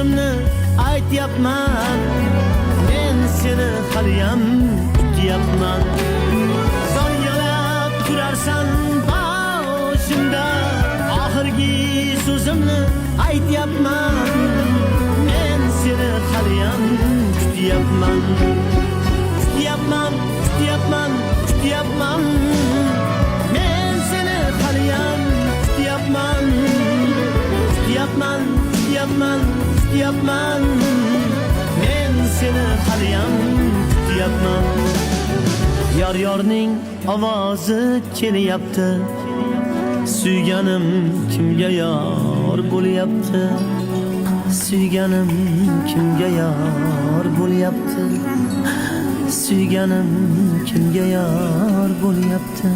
so'zimni aytyapman, men seni haliyam kutyapman. Soniyalab turarsan boshimda, oxirgi so'zimni aytyapman, men seni haliyam kutyapman. Kutyapman, kutyapman, kutyapman, men seni haliyam kutyapman. Kutyapman, kutyapman, kutyapman, men seni haliyam kutyapman. Yor-yorning ovozi kelyapti, suyganim kimga yor bo'lyapti, suyganim kimga yor bo'lyapti, suyganim kimga yor bo'lyapti.